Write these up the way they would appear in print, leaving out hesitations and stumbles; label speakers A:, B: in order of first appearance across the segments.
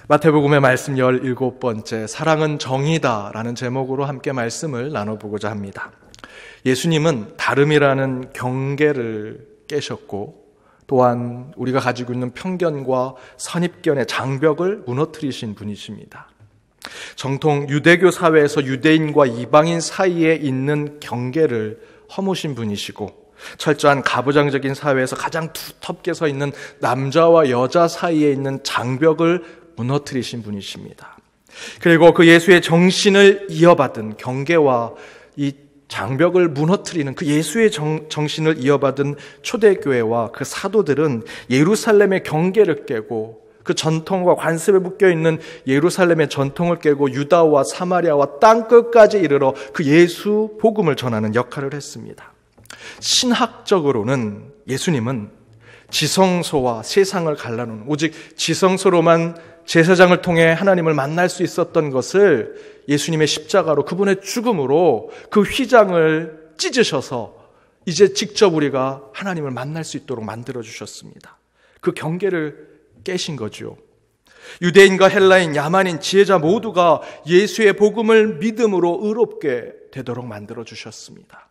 A: 마태복음의 말씀 17번째, 사랑은 정의다 라는 제목으로 함께 말씀을 나눠보고자 합니다. 예수님은 다름이라는 경계를 깨셨고, 또한 우리가 가지고 있는 편견과 선입견의 장벽을 무너뜨리신 분이십니다. 정통 유대교 사회에서 유대인과 이방인 사이에 있는 경계를 허무신 분이시고, 철저한 가부장적인 사회에서 가장 두텁게 서 있는 남자와 여자 사이에 있는 장벽을 무너뜨리신 분이십니다. 그리고 그 예수의 정신을 이어받은 경계와 이 장벽을 무너뜨리는 그 예수의 정신을 이어받은 초대교회와 그 사도들은 예루살렘의 경계를 깨고, 그 전통과 관습에 묶여있는 예루살렘의 전통을 깨고 유다와 사마리아와 땅끝까지 이르러 그 예수 복음을 전하는 역할을 했습니다. 신학적으로는 예수님은 지성소와 세상을 갈라놓은, 오직 지성소로만 제사장을 통해 하나님을 만날 수 있었던 것을 예수님의 십자가로, 그분의 죽음으로 그 휘장을 찢으셔서 이제 직접 우리가 하나님을 만날 수 있도록 만들어주셨습니다. 그 경계를 깨신 거죠. 유대인과 헬라인, 야만인, 지혜자 모두가 예수의 복음을 믿음으로 의롭게 되도록 만들어주셨습니다.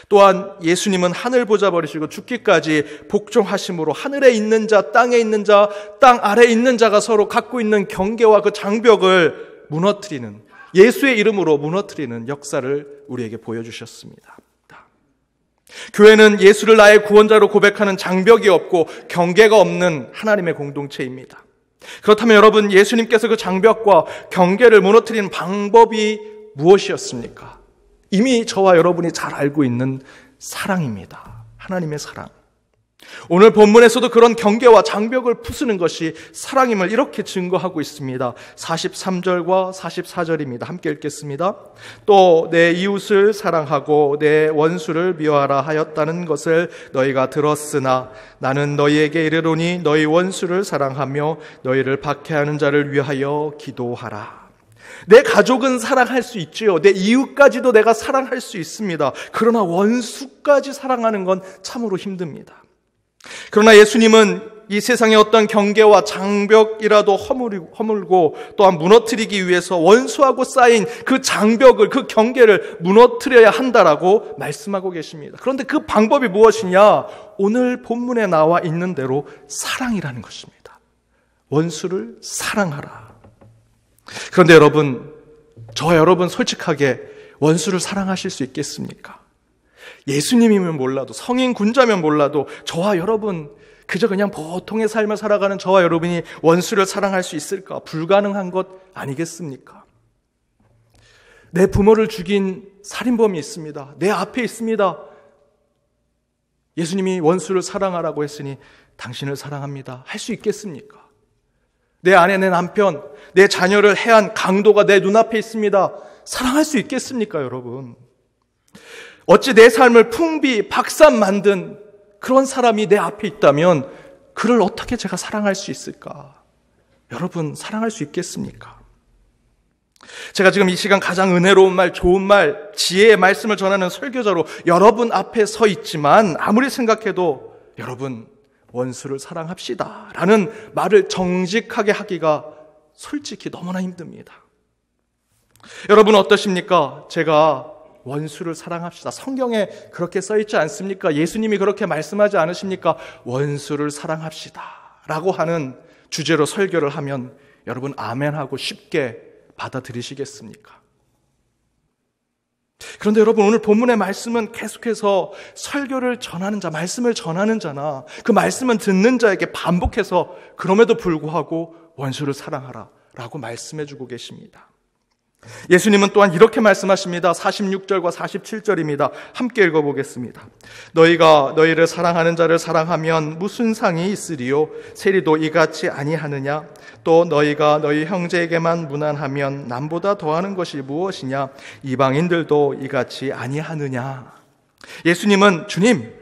A: 또한 예수님은 하늘 보좌 버리시고 죽기까지 복종하심으로 하늘에 있는 자, 땅에 있는 자, 땅 아래에 있는 자가 서로 갖고 있는 경계와 그 장벽을 무너뜨리는, 예수의 이름으로 무너뜨리는 역사를 우리에게 보여주셨습니다. 교회는 예수를 나의 구원자로 고백하는 장벽이 없고 경계가 없는 하나님의 공동체입니다. 그렇다면 여러분, 예수님께서 그 장벽과 경계를 무너뜨리는 방법이 무엇이었습니까? 이미 저와 여러분이 잘 알고 있는 사랑입니다. 하나님의 사랑. 오늘 본문에서도 그런 경계와 장벽을 부수는 것이 사랑임을 이렇게 증거하고 있습니다. 43절과 44절입니다. 함께 읽겠습니다. 또 내 이웃을 사랑하고 내 원수를 미워하라 하였다는 것을 너희가 들었으나 나는 너희에게 이르노니 너희 원수를 사랑하며 너희를 박해하는 자를 위하여 기도하라. 내 가족은 사랑할 수 있지요. 내 이웃까지도 내가 사랑할 수 있습니다. 그러나 원수까지 사랑하는 건 참으로 힘듭니다. 그러나 예수님은 이 세상의 어떤 경계와 장벽이라도 허물고 또한 무너뜨리기 위해서 원수하고 쌓인 그 장벽을, 그 경계를 무너뜨려야 한다라고 말씀하고 계십니다. 그런데 그 방법이 무엇이냐? 오늘 본문에 나와 있는 대로 사랑이라는 것입니다. 원수를 사랑하라. 그런데 여러분, 저와 여러분 솔직하게 원수를 사랑하실 수 있겠습니까? 예수님이면 몰라도, 성인 군자면 몰라도 저와 여러분, 그저 그냥 보통의 삶을 살아가는 저와 여러분이 원수를 사랑할 수 있을까? 불가능한 것 아니겠습니까? 내 부모를 죽인 살인범이 있습니다. 내 앞에 있습니다. 예수님이 원수를 사랑하라고 했으니 당신을 사랑합니다. 할 수 있겠습니까? 내 아내, 내 남편, 내 자녀를 해한 강도가 내 눈앞에 있습니다. 사랑할 수 있겠습니까, 여러분? 어찌 내 삶을 풍비, 박산 만든 그런 사람이 내 앞에 있다면 그를 어떻게 제가 사랑할 수 있을까? 여러분, 사랑할 수 있겠습니까? 제가 지금 이 시간 가장 은혜로운 말, 좋은 말, 지혜의 말씀을 전하는 설교자로 여러분 앞에 서 있지만 아무리 생각해도 여러분, 원수를 사랑합시다 라는 말을 정직하게 하기가 솔직히 너무나 힘듭니다. 여러분 어떠십니까? 제가 원수를 사랑합시다. 성경에 그렇게 써있지 않습니까? 예수님이 그렇게 말씀하지 않으십니까? 원수를 사랑합시다 라고 하는 주제로 설교를 하면 여러분 아멘하고 쉽게 받아들이시겠습니까? 그런데 여러분, 오늘 본문의 말씀은 계속해서 설교를 전하는 자, 말씀을 전하는 자나 그 말씀을 듣는 자에게 반복해서 그럼에도 불구하고 원수를 사랑하라 라고 말씀해주고 계십니다. 예수님은 또한 이렇게 말씀하십니다. 46절과 47절입니다. 함께 읽어보겠습니다. 너희가 너희를 사랑하는 자를 사랑하면 무슨 상이 있으리요? 세리도 이같이 아니하느냐? 또 너희가 너희 형제에게만 무난하면 남보다 더하는 것이 무엇이냐? 이방인들도 이같이 아니하느냐? 예수님은, 주님,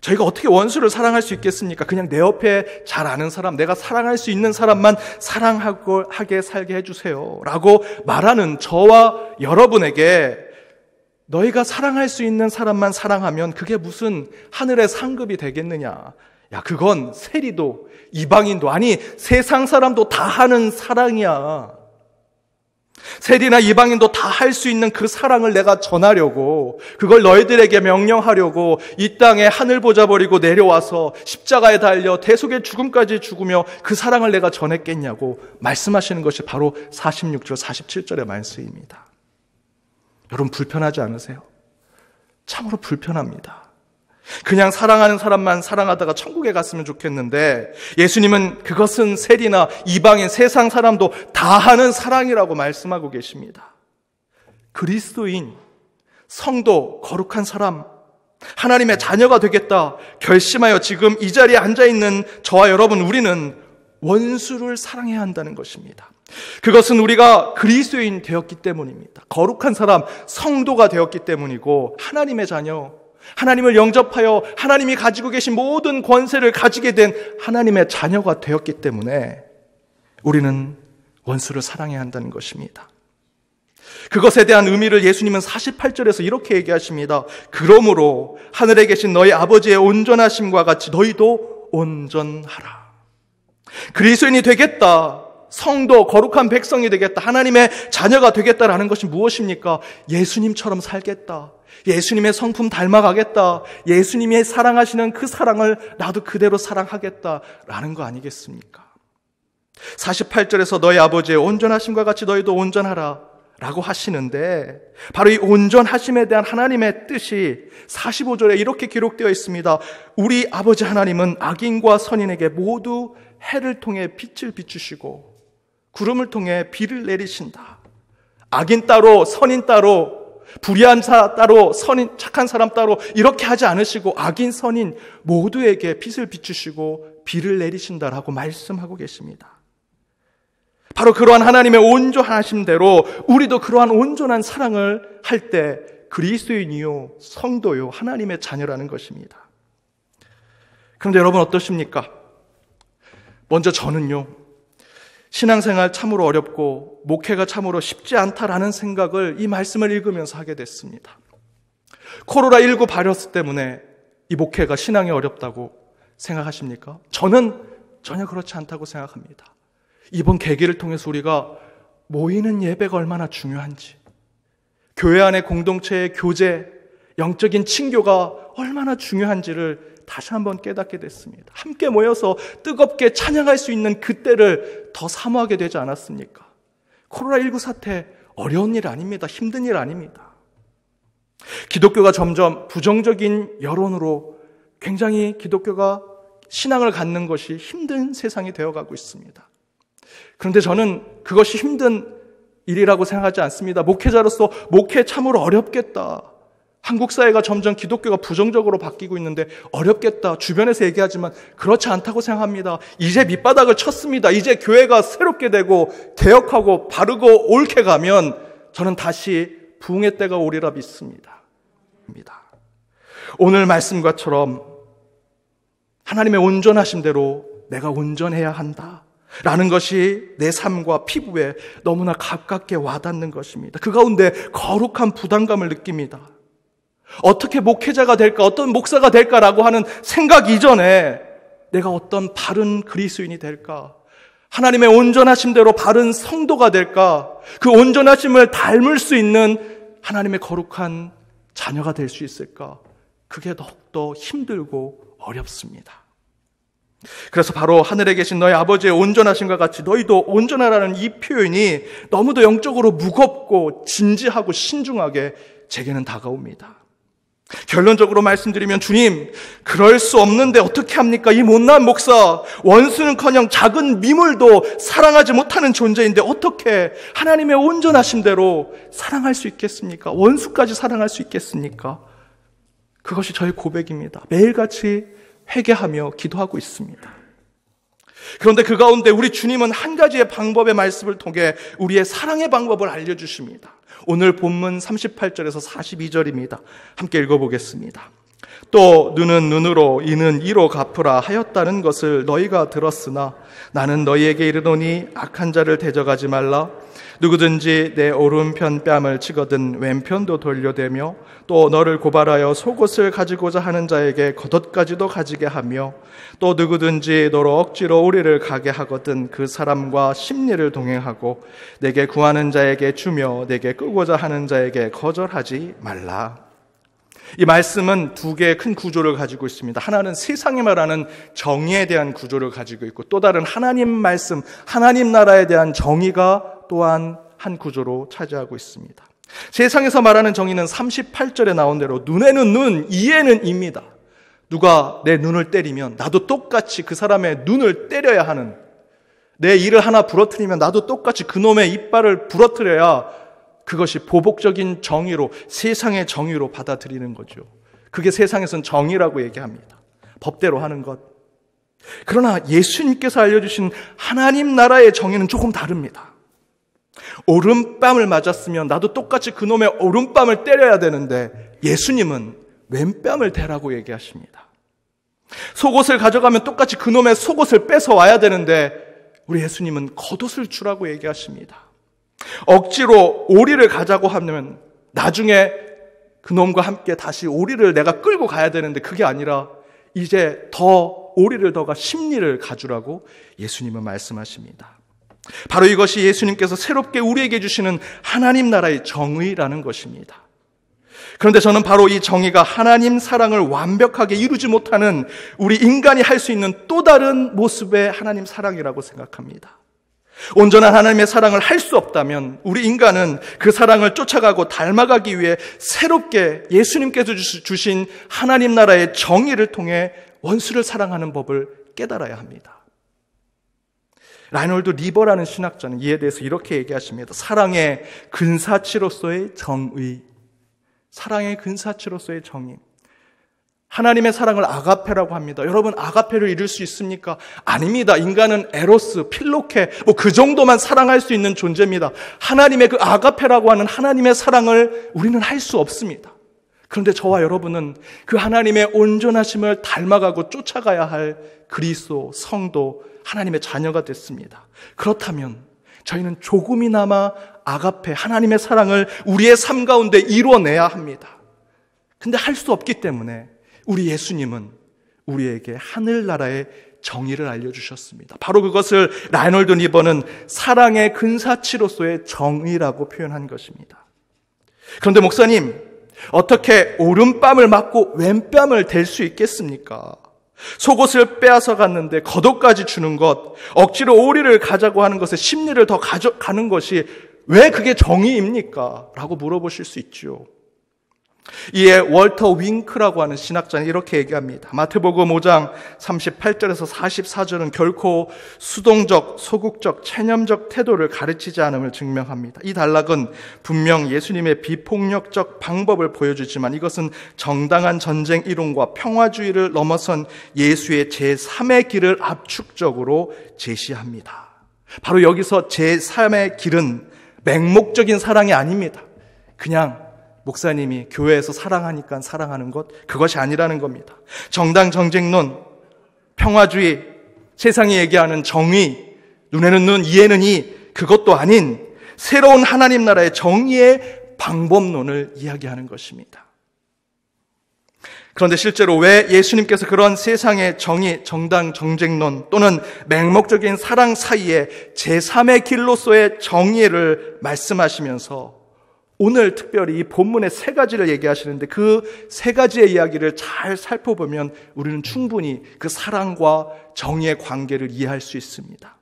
A: 저희가 어떻게 원수를 사랑할 수 있겠습니까? 그냥 내 옆에 잘 아는 사람, 내가 사랑할 수 있는 사람만 사랑하게 살게 해주세요 라고 말하는 저와 여러분에게 너희가 사랑할 수 있는 사람만 사랑하면 그게 무슨 하늘의 상급이 되겠느냐, 야, 그건 세리도 이방인도 아니 세상 사람도 다 하는 사랑이야. 세리나 이방인도 다 할 수 있는 그 사랑을 내가 전하려고, 그걸 너희들에게 명령하려고 이 땅에 하늘 보자 버리고 내려와서 십자가에 달려 대속의 죽음까지 죽으며 그 사랑을 내가 전했겠냐고 말씀하시는 것이 바로 46절 47절의 말씀입니다. 여러분 불편하지 않으세요? 참으로 불편합니다. 그냥 사랑하는 사람만 사랑하다가 천국에 갔으면 좋겠는데 예수님은 그것은 세리나 이방인 세상 사람도 다 하는 사랑이라고 말씀하고 계십니다. 그리스도인, 성도, 거룩한 사람, 하나님의 자녀가 되겠다 결심하여 지금 이 자리에 앉아있는 저와 여러분, 우리는 원수를 사랑해야 한다는 것입니다. 그것은 우리가 그리스도인 되었기 때문입니다. 거룩한 사람, 성도가 되었기 때문이고, 하나님의 자녀, 하나님을 영접하여 하나님이 가지고 계신 모든 권세를 가지게 된 하나님의 자녀가 되었기 때문에 우리는 원수를 사랑해야 한다는 것입니다. 그것에 대한 의미를 예수님은 48절에서 이렇게 얘기하십니다. 그러므로 하늘에 계신 너희 아버지의 온전하심과 같이 너희도 온전하라. 그리스도인이 되겠다, 성도, 거룩한 백성이 되겠다, 하나님의 자녀가 되겠다라는 것이 무엇입니까? 예수님처럼 살겠다, 예수님의 성품 닮아가겠다, 예수님이 사랑하시는 그 사랑을 나도 그대로 사랑하겠다라는 거 아니겠습니까? 48절에서 너희 아버지의 온전하심과 같이 너희도 온전하라 라고 하시는데, 바로 이 온전하심에 대한 하나님의 뜻이 45절에 이렇게 기록되어 있습니다. 우리 아버지 하나님은 악인과 선인에게 모두 해를 통해 빛을 비추시고 구름을 통해 비를 내리신다. 악인 따로 선인 따로, 불의한 자 따로, 선인 착한 사람 따로 이렇게 하지 않으시고 악인 선인 모두에게 빛을 비추시고 비를 내리신다라고 말씀하고 계십니다. 바로 그러한 하나님의 온전하심대로 우리도 그러한 온전한 사랑을 할 때 그리스도인이요, 성도요, 하나님의 자녀라는 것입니다. 그런데 여러분 어떠십니까? 먼저 저는요, 신앙생활 참으로 어렵고 목회가 참으로 쉽지 않다라는 생각을 이 말씀을 읽으면서 하게 됐습니다. 코로나19 바이러스 때문에 이 목회가 신앙이 어렵다고 생각하십니까? 저는 전혀 그렇지 않다고 생각합니다. 이번 계기를 통해서 우리가 모이는 예배가 얼마나 중요한지, 교회 안의 공동체의 교제, 영적인 친교가 얼마나 중요한지를 다시 한번 깨닫게 됐습니다. 함께 모여서 뜨겁게 찬양할 수 있는 그때를 더 사모하게 되지 않았습니까? 코로나19 사태 어려운 일 아닙니다. 힘든 일 아닙니다. 기독교가 점점 부정적인 여론으로 굉장히 기독교가 신앙을 갖는 것이 힘든 세상이 되어가고 있습니다. 그런데 저는 그것이 힘든 일이라고 생각하지 않습니다. 목회자로서 목회 참으로 어렵겠다. 한국 사회가 점점 기독교가 부정적으로 바뀌고 있는데 어렵겠다. 주변에서 얘기하지만 그렇지 않다고 생각합니다. 이제 밑바닥을 쳤습니다. 이제 교회가 새롭게 되고 개혁하고 바르고 옳게 가면 저는 다시 부흥의 때가 오리라 믿습니다. 오늘 말씀과처럼 하나님의 온전하심대로 내가 온전해야 한다 라는 것이 내 삶과 피부에 너무나 가깝게 와닿는 것입니다. 그 가운데 거룩한 부담감을 느낍니다. 어떻게 목회자가 될까, 어떤 목사가 될까라고 하는 생각 이전에 내가 어떤 바른 그리스도인이 될까, 하나님의 온전하심대로 바른 성도가 될까, 그 온전하심을 닮을 수 있는 하나님의 거룩한 자녀가 될 수 있을까, 그게 더욱더 힘들고 어렵습니다. 그래서 바로 하늘에 계신 너희 아버지의 온전하심과 같이 너희도 온전하라는 이 표현이 너무도 영적으로 무겁고 진지하고 신중하게 제게는 다가옵니다. 결론적으로 말씀드리면, 주님, 그럴 수 없는데 어떻게 합니까? 이 못난 목사, 원수는커녕 작은 미물도 사랑하지 못하는 존재인데 어떻게 하나님의 온전하심대로 사랑할 수 있겠습니까? 원수까지 사랑할 수 있겠습니까? 그것이 저의 고백입니다. 매일같이 회개하며 기도하고 있습니다. 그런데 그 가운데 우리 주님은 한 가지의 방법의 말씀을 통해 우리의 사랑의 방법을 알려주십니다. 오늘 본문 38절에서 42절입니다. 함께 읽어보겠습니다. 또 눈은 눈으로 이는 이로 갚으라 하였다는 것을 너희가 들었으나 나는 너희에게 이르노니 악한 자를 대적하지 말라. 누구든지 내 오른편 뺨을 치거든 왼편도 돌려대며 또 너를 고발하여 속옷을 가지고자 하는 자에게 겉옷까지도 가지게 하며 또 누구든지 너로 억지로 우리를 가게 하거든 그 사람과 심리를 동행하고 내게 구하는 자에게 주며 내게 끄고자 하는 자에게 거절하지 말라. 이 말씀은 두 개의 큰 구조를 가지고 있습니다. 하나는 세상이 말하는 정의에 대한 구조를 가지고 있고 또 다른 하나님 말씀, 하나님 나라에 대한 정의가 또한 한 구조로 차지하고 있습니다. 세상에서 말하는 정의는 38절에 나온 대로 눈에는 눈, 이에는 이입니다. 누가 내 눈을 때리면 나도 똑같이 그 사람의 눈을 때려야 하는, 내 이를 하나 부러뜨리면 나도 똑같이 그놈의 이빨을 부러뜨려야 그것이 보복적인 정의로, 세상의 정의로 받아들이는 거죠. 그게 세상에서는 정의라고 얘기합니다. 법대로 하는 것. 그러나 예수님께서 알려주신 하나님 나라의 정의는 조금 다릅니다. 오른뺨을 맞았으면 나도 똑같이 그놈의 오른뺨을 때려야 되는데 예수님은 왼뺨을 대라고 얘기하십니다. 속옷을 가져가면 똑같이 그놈의 속옷을 뺏어 와야 되는데 우리 예수님은 겉옷을 주라고 얘기하십니다. 억지로 오리를 가자고 하면 나중에 그놈과 함께 다시 오리를 내가 끌고 가야 되는데 그게 아니라 이제 더 오리를 더가 심리를 가주라고 예수님은 말씀하십니다. 바로 이것이 예수님께서 새롭게 우리에게 주시는 하나님 나라의 정의라는 것입니다. 그런데 저는 바로 이 정의가 하나님 사랑을 완벽하게 이루지 못하는 우리 인간이 할 수 있는 또 다른 모습의 하나님 사랑이라고 생각합니다. 온전한 하나님의 사랑을 할 수 없다면 우리 인간은 그 사랑을 쫓아가고 닮아가기 위해 새롭게 예수님께서 주신 하나님 나라의 정의를 통해 원수를 사랑하는 법을 깨달아야 합니다. 라이놀드 리버라는 신학자는 이에 대해서 이렇게 얘기하십니다. 사랑의 근사치로서의 정의. 사랑의 근사치로서의 정의. 하나님의 사랑을 아가페라고 합니다. 여러분, 아가페를 이룰 수 있습니까? 아닙니다. 인간은 에로스, 필로케, 그 정도만 사랑할 수 있는 존재입니다. 하나님의 그 아가페라고 하는 하나님의 사랑을 우리는 할 수 없습니다. 그런데 저와 여러분은 그 하나님의 온전하심을 닮아가고 쫓아가야 할 그리스도, 성도, 하나님의 자녀가 됐습니다. 그렇다면 저희는 조금이나마 아가페, 하나님의 사랑을 우리의 삶 가운데 이루어내야 합니다. 근데 할 수 없기 때문에 우리 예수님은 우리에게 하늘나라의 정의를 알려주셨습니다. 바로 그것을 라이놀드 리버는 사랑의 근사치로서의 정의라고 표현한 것입니다. 그런데 목사님, 어떻게 오른뺨을 맞고 왼뺨을 댈 수 있겠습니까? 속옷을 빼앗아 갔는데 겉옷까지 주는 것, 억지로 오리를 가자고 하는 것에 심리를 더 가져가는 것이 왜 그게 정의입니까? 라고 물어보실 수 있죠. 이에 월터 윙크라고 하는 신학자는 이렇게 얘기합니다. 마태복음 5장 38절에서 44절은 결코 수동적, 소극적, 체념적 태도를 가르치지 않음을 증명합니다. 이 단락은 분명 예수님의 비폭력적 방법을 보여주지만 이것은 정당한 전쟁 이론과 평화주의를 넘어선 예수의 제3의 길을 압축적으로 제시합니다. 바로 여기서 제3의 길은 맹목적인 사랑이 아닙니다. 그냥 목사님이 교회에서 사랑하니까 사랑하는 것, 그것이 아니라는 겁니다. 정당 정쟁론, 평화주의, 세상이 얘기하는 정의, 눈에는 눈, 이에는 이, 그것도 아닌 새로운 하나님 나라의 정의의 방법론을 이야기하는 것입니다. 그런데 실제로 왜 예수님께서 그런 세상의 정의, 정당 정쟁론 또는 맹목적인 사랑 사이에 제3의 길로서의 정의를 말씀하시면서 오늘 특별히 이 본문의 세 가지를 얘기하시는데 그 세 가지의 이야기를 잘 살펴보면 우리는 충분히 그 사랑과 정의의 관계를 이해할 수 있습니다.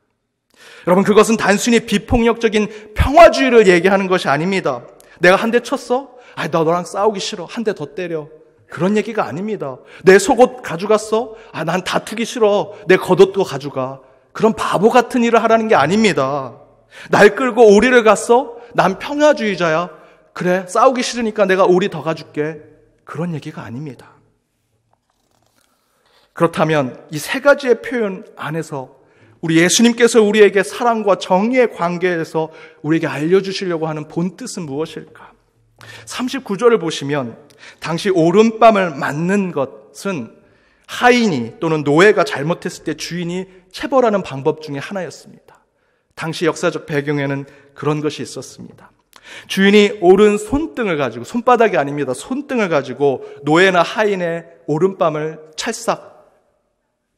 A: 여러분, 그것은 단순히 비폭력적인 평화주의를 얘기하는 것이 아닙니다. 내가 한 대 쳤어? 나 너랑 싸우기 싫어. 한 대 더 때려. 그런 얘기가 아닙니다. 내 속옷 가져갔어? 난 다투기 싫어. 내 겉옷도 가져가. 그런 바보 같은 일을 하라는 게 아닙니다. 날 끌고 오리를 갔어? 난 평화주의자야. 그래, 싸우기 싫으니까 내가 오리 더 가줄게. 그런 얘기가 아닙니다. 그렇다면 이 세 가지의 표현 안에서 우리 예수님께서 우리에게 사랑과 정의의 관계에서 우리에게 알려주시려고 하는 본뜻은 무엇일까? 39절을 보시면 당시 오른뺨을 맞는 것은 하인이 또는 노예가 잘못했을 때 주인이 체벌하는 방법 중에 하나였습니다. 당시 역사적 배경에는 그런 것이 있었습니다. 주인이 오른 손등을 가지고, 손바닥이 아닙니다, 손등을 가지고 노예나 하인의 오른뺨을 찰싹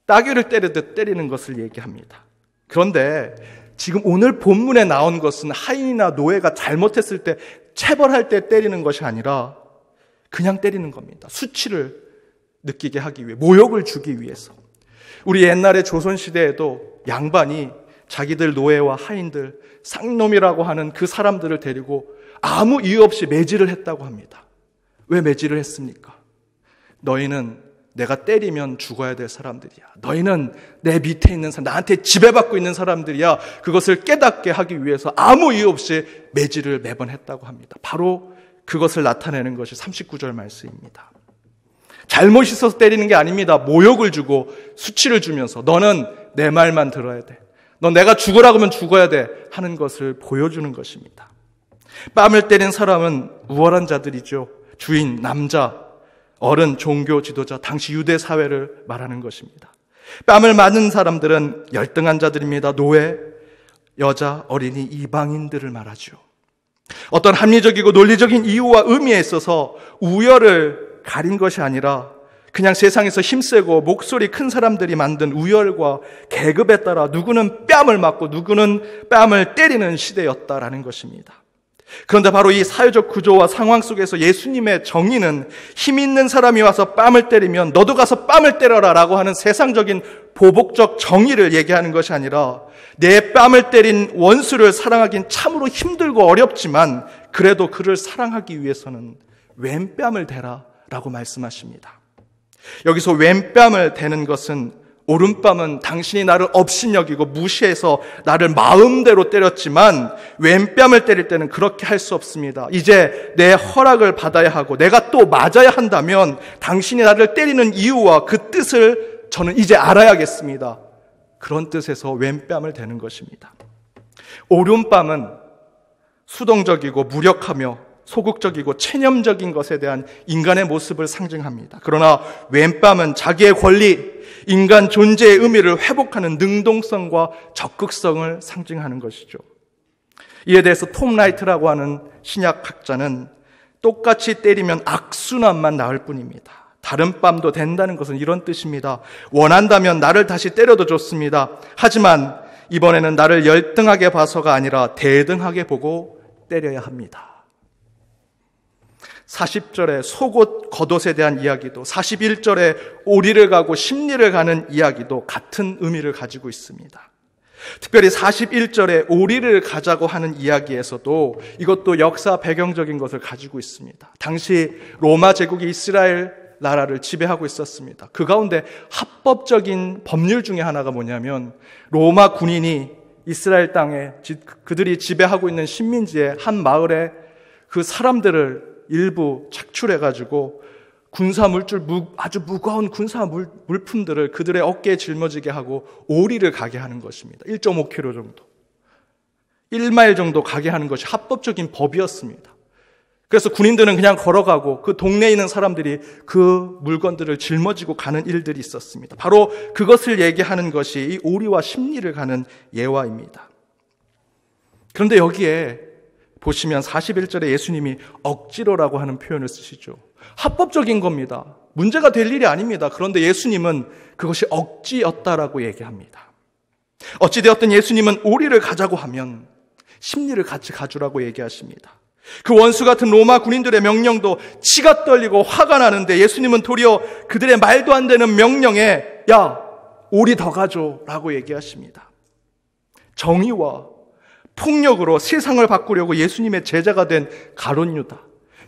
A: 따귀를 때리듯 때리는 것을 얘기합니다. 그런데 지금 오늘 본문에 나온 것은 하인이나 노예가 잘못했을 때 체벌할 때 때리는 것이 아니라 그냥 때리는 겁니다. 수치를 느끼게 하기 위해, 모욕을 주기 위해서. 우리 옛날에 조선시대에도 양반이 자기들 노예와 하인들, 쌍놈이라고 하는 그 사람들을 데리고 아무 이유 없이 매질을 했다고 합니다. 왜 매질을 했습니까? 너희는 내가 때리면 죽어야 될 사람들이야. 너희는 내 밑에 있는 사람, 나한테 지배받고 있는 사람들이야. 그것을 깨닫게 하기 위해서 아무 이유 없이 매질을 매번 했다고 합니다. 바로 그것을 나타내는 것이 39절 말씀입니다. 잘못 있어서 때리는 게 아닙니다. 모욕을 주고 수치를 주면서 너는 내 말만 들어야 돼. 넌 내가 죽으라고 하면 죽어야 돼 하는 것을 보여주는 것입니다. 뺨을 때린 사람은 우월한 자들이죠. 주인, 남자, 어른, 종교 지도자, 당시 유대 사회를 말하는 것입니다. 뺨을 맞는 사람들은 열등한 자들입니다. 노예, 여자, 어린이, 이방인들을 말하죠. 어떤 합리적이고 논리적인 이유와 의미에 있어서 우열을 가린 것이 아니라 그냥 세상에서 힘세고 목소리 큰 사람들이 만든 우열과 계급에 따라 누구는 뺨을 맞고 누구는 뺨을 때리는 시대였다라는 것입니다. 그런데 바로 이 사회적 구조와 상황 속에서 예수님의 정의는 힘 있는 사람이 와서 뺨을 때리면 너도 가서 뺨을 때려라 라고 하는 세상적인 보복적 정의를 얘기하는 것이 아니라 내 뺨을 때린 원수를 사랑하긴 참으로 힘들고 어렵지만 그래도 그를 사랑하기 위해서는 왼뺨을 대라 라고 말씀하십니다. 여기서 왼뺨을 대는 것은 오른뺨은 당신이 나를 업신여기고 무시해서 나를 마음대로 때렸지만 왼뺨을 때릴 때는 그렇게 할 수 없습니다. 이제 내 허락을 받아야 하고 내가 또 맞아야 한다면 당신이 나를 때리는 이유와 그 뜻을 저는 이제 알아야겠습니다. 그런 뜻에서 왼뺨을 대는 것입니다. 오른뺨은 수동적이고 무력하며 소극적이고 체념적인 것에 대한 인간의 모습을 상징합니다. 그러나 왼뺨은 자기의 권리, 인간 존재의 의미를 회복하는 능동성과 적극성을 상징하는 것이죠. 이에 대해서 톰 라이트라고 하는 신약학자는 똑같이 때리면 악순환만 나을 뿐입니다. 다른 뺨도 된다는 것은 이런 뜻입니다. 원한다면 나를 다시 때려도 좋습니다. 하지만 이번에는 나를 열등하게 봐서가 아니라 대등하게 보고 때려야 합니다. 40절의 속옷 겉옷에 대한 이야기도 41절의 오리를 가고 심리를 가는 이야기도 같은 의미를 가지고 있습니다. 특별히 41절의 오리를 가자고 하는 이야기에서도 이것도 역사 배경적인 것을 가지고 있습니다. 당시 로마 제국이 이스라엘 나라를 지배하고 있었습니다. 그 가운데 합법적인 법률 중에 하나가 뭐냐면 로마 군인이 이스라엘 땅에 그들이 지배하고 있는 식민지의 한 마을에 그 사람들을 일부 착출해가지고 아주 무거운 군사 물품들을 그들의 어깨에 짊어지게 하고 오리를 가게 하는 것입니다. 1.5km 정도, 1마일 정도 가게 하는 것이 합법적인 법이었습니다. 그래서 군인들은 그냥 걸어가고 그 동네에 있는 사람들이 그 물건들을 짊어지고 가는 일들이 있었습니다. 바로 그것을 얘기하는 것이 이 오리와 심리를 가는 예화입니다. 그런데 여기에 보시면 41절에 예수님이 억지로라고 하는 표현을 쓰시죠. 합법적인 겁니다. 문제가 될 일이 아닙니다. 그런데 예수님은 그것이 억지였다라고 얘기합니다. 어찌되었든 예수님은 오리를 가자고 하면 심리를 같이 가주라고 얘기하십니다. 그 원수 같은 로마 군인들의 명령도 치가 떨리고 화가 나는데 예수님은 도리어 그들의 말도 안 되는 명령에 야, 오리 더 가줘 라고 얘기하십니다. 정의와 폭력으로 세상을 바꾸려고 예수님의 제자가 된 가룟 유다,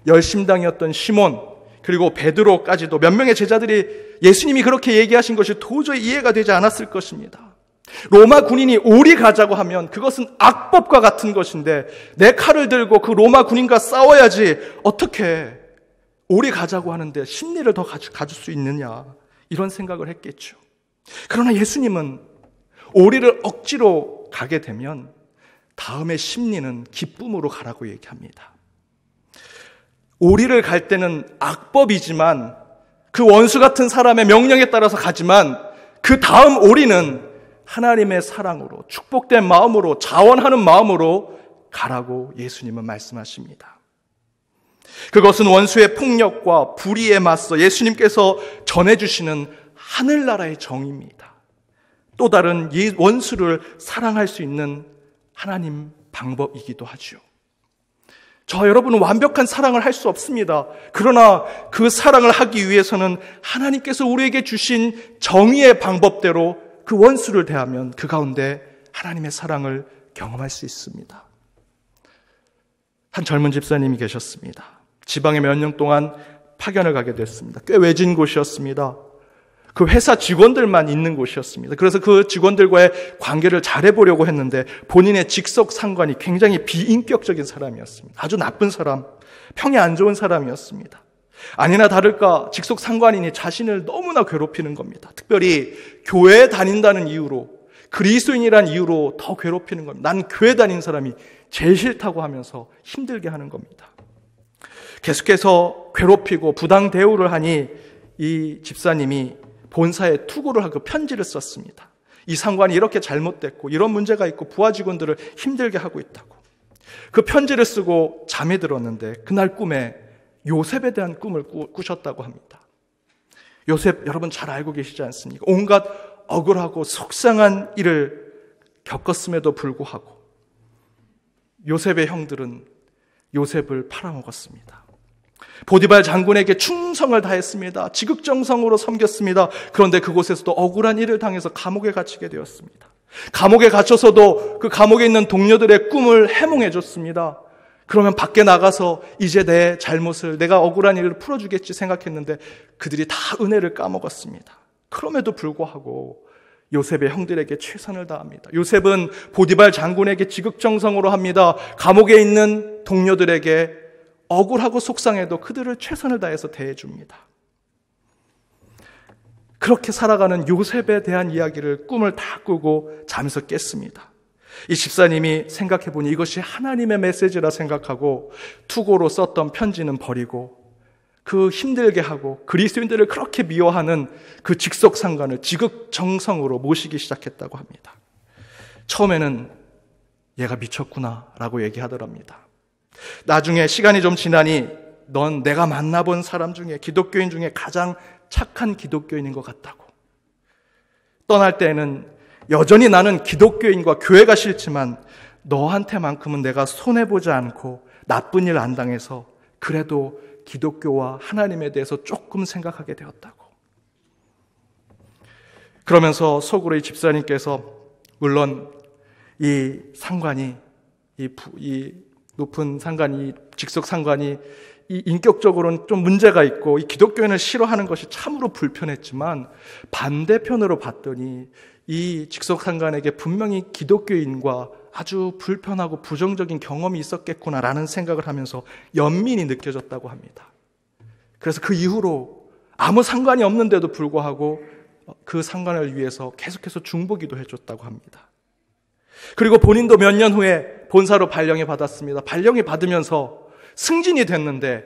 A: 열심당이었던 시몬, 그리고 베드로까지도 몇 명의 제자들이 예수님이 그렇게 얘기하신 것이 도저히 이해가 되지 않았을 것입니다. 로마 군인이 오리 가자고 하면 그것은 악법과 같은 것인데 내 칼을 들고 그 로마 군인과 싸워야지 어떻게 오리 가자고 하는데 심리를 더 가질 수 있느냐 이런 생각을 했겠죠. 그러나 예수님은 오리를 억지로 가게 되면 다음에 심리는 기쁨으로 가라고 얘기합니다. 오리를 갈 때는 악법이지만 그 원수 같은 사람의 명령에 따라서 가지만 그 다음 오리는 하나님의 사랑으로 축복된 마음으로 자원하는 마음으로 가라고 예수님은 말씀하십니다. 그것은 원수의 폭력과 불의에 맞서 예수님께서 전해주시는 하늘나라의 정의입니다. 또 다른 원수를 사랑할 수 있는 하나님 방법이기도 하죠. 저와 여러분은 완벽한 사랑을 할 수 없습니다. 그러나 그 사랑을 하기 위해서는 하나님께서 우리에게 주신 정의의 방법대로 그 원수를 대하면 그 가운데 하나님의 사랑을 경험할 수 있습니다. 한 젊은 집사님이 계셨습니다. 지방에 몇 년 동안 파견을 가게 됐습니다. 꽤 외진 곳이었습니다. 그 회사 직원들만 있는 곳이었습니다. 그래서 그 직원들과의 관계를 잘해보려고 했는데 본인의 직속 상관이 굉장히 비인격적인 사람이었습니다. 아주 나쁜 사람, 평이 안 좋은 사람이었습니다. 아니나 다를까 직속 상관인이 자신을 너무나 괴롭히는 겁니다. 특별히 교회에 다닌다는 이유로, 그리스도인이란 이유로 더 괴롭히는 겁니다. 난 교회 다닌 사람이 제일 싫다고 하면서 힘들게 하는 겁니다. 계속해서 괴롭히고 부당 대우를 하니 이 집사님이 본사에 투고를 하고 편지를 썼습니다. 이 상관이 이렇게 잘못됐고 이런 문제가 있고 부하 직원들을 힘들게 하고 있다고. 그 편지를 쓰고 잠에 들었는데 그날 꿈에 요셉에 대한 꿈을 꾸셨다고 합니다. 요셉 여러분 잘 알고 계시지 않습니까? 온갖 억울하고 속상한 일을 겪었음에도 불구하고 요셉의 형들은 요셉을 팔아먹었습니다. 보디발 장군에게 충성을 다했습니다. 지극정성으로 섬겼습니다. 그런데 그곳에서도 억울한 일을 당해서 감옥에 갇히게 되었습니다. 감옥에 갇혀서도 그 감옥에 있는 동료들의 꿈을 해몽해 줬습니다. 그러면 밖에 나가서 이제 내 잘못을, 내가 억울한 일을 풀어주겠지 생각했는데 그들이 다 은혜를 까먹었습니다. 그럼에도 불구하고 요셉의 형들에게 최선을 다합니다. 요셉은 보디발 장군에게 지극정성으로 합니다. 감옥에 있는 동료들에게 억울하고 속상해도 그들을 최선을 다해서 대해줍니다. 그렇게 살아가는 요셉에 대한 이야기를 꿈을 다 꾸고 잠에서 깼습니다. 이 집사님이 생각해보니 이것이 하나님의 메시지라 생각하고 투고로 썼던 편지는 버리고 그 힘들게 하고 그리스도인들을 그렇게 미워하는 그 직속 상관을 지극정성으로 모시기 시작했다고 합니다. 처음에는 얘가 미쳤구나라고 얘기하더랍니다. 나중에 시간이 좀 지나니 넌 내가 만나본 사람 중에 기독교인 중에 가장 착한 기독교인인 것 같다고. 떠날 때에는 여전히 나는 기독교인과 교회가 싫지만 너한테만큼은 내가 손해보지 않고 나쁜 일 안 당해서 그래도 기독교와 하나님에 대해서 조금 생각하게 되었다고. 그러면서 속으로 이 집사님께서 물론 이 상관이 이 높은 상관이, 직속 상관이 이 인격적으로는 좀 문제가 있고 이 기독교인을 싫어하는 것이 참으로 불편했지만 반대편으로 봤더니 이 직속 상관에게 분명히 기독교인과 아주 불편하고 부정적인 경험이 있었겠구나라는 생각을 하면서 연민이 느껴졌다고 합니다. 그래서 그 이후로 아무 상관이 없는데도 불구하고 그 상관을 위해서 계속해서 중보기도 해줬다고 합니다. 그리고 본인도 몇 년 후에 본사로 발령이 받았습니다. 발령이 받으면서 승진이 됐는데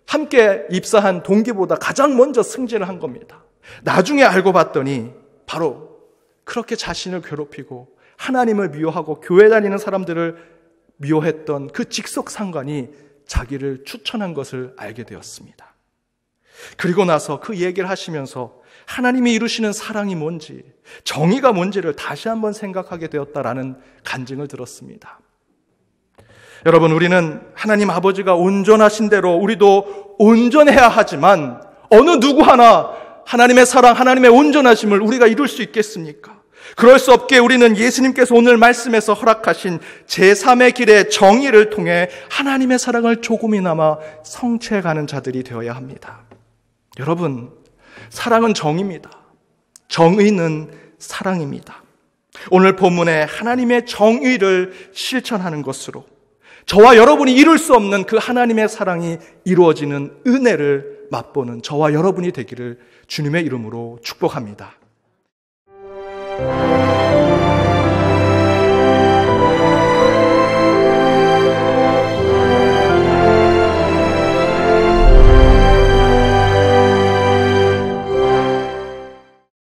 A: 함께 입사한 동기보다 가장 먼저 승진을 한 겁니다. 나중에 알고 봤더니 바로 그렇게 자신을 괴롭히고 하나님을 미워하고 교회 다니는 사람들을 미워했던 그 직속 상관이 자기를 추천한 것을 알게 되었습니다. 그리고 나서 그 얘기를 하시면서 하나님이 이루시는 사랑이 뭔지, 정의가 뭔지를 다시 한번 생각하게 되었다라는 간증을 들었습니다. 여러분, 우리는 하나님 아버지가 온전하신 대로 우리도 온전해야 하지만 어느 누구 하나 하나님의 사랑, 하나님의 온전하심을 우리가 이룰 수 있겠습니까? 그럴 수 없게 우리는 예수님께서 오늘 말씀에서 허락하신 제3의 길의 정의를 통해 하나님의 사랑을 조금이나마 성취해가는 자들이 되어야 합니다. 여러분, 사랑은 정의입니다. 정의는 사랑입니다. 오늘 본문에 하나님의 정의를 실천하는 것으로 저와 여러분이 이룰 수 없는 그 하나님의 사랑이 이루어지는 은혜를 맛보는 저와 여러분이 되기를 주님의 이름으로 축복합니다.